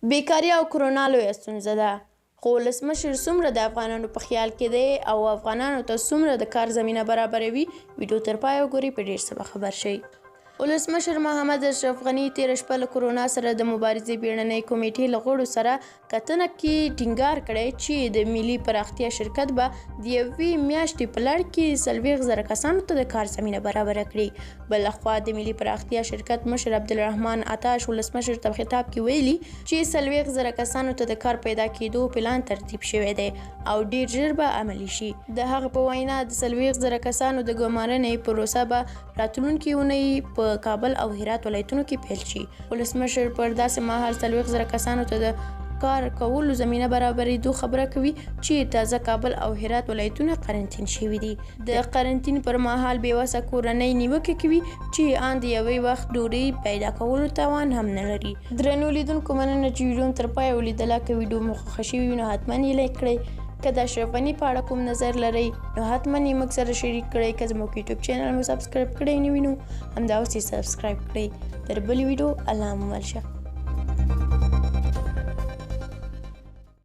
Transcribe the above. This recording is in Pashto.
بیکاري او کرونا لویه ستونزه ده، خو ولسمشر څومره د افغانانو په خیال کې دی او افغانانو ته څومره د کار زمینه برابروي، ویډیو تر پایه وګورئ په ډېر څه به خبر شئ. ولسمشر محمد اشرف غني تېره شپه له کرونا سره د مبارزې بیړنۍ کمیټې له غړو سره کتنه کې ټینګار کړی چې د ملي پراختیا شرکت به د یوې میاشتې په لړ کې 40,000 کسانو ته د کار زمینه برابره کړي. بلخوا د ملي پراختیا شرکت مشر عبدالرحمن عطاش ولسمشر ته خطاب کې ویلي چې 40,000 کسانو ته د کار پیدا کېدو پلان ترتیب شوی دی او ډېر ژر به عملي شي. د هغه په وینا د 40,000 کسانو د ګمارنې پروسه به راتلونکې اونۍ په کابل او هرات ولایتونو کې پیل شي. ولسمشر پر داسې مهال 40,000 کسانو ته د کار کولو زمینه برابرېدو خبره کوي چې تازه کابل او هرات ولایتونه قرنطین شوي دي. د قرنطین پر مهال بېوسه کورنۍ نیوکې کوي چې ان د یوې وخت ډوډۍ پیدا کولو توان هم نه لري. درنو لیدونکو مننه چې ویډیو تر پایه ولیدله. که ویډیو مو خوښه شوې وي نو حتما یې لایک کړئ. که د اشرف غني په اړه کوم نظر لرئ نو حتما یې موږ سره شریک کړئ. که زموږ یوټیوب چینل مو سبسکرایب کړی نه وي نو همدا اوس یې سبسکرایب کړئ. تر بلې ویډیو الله مو مل شه.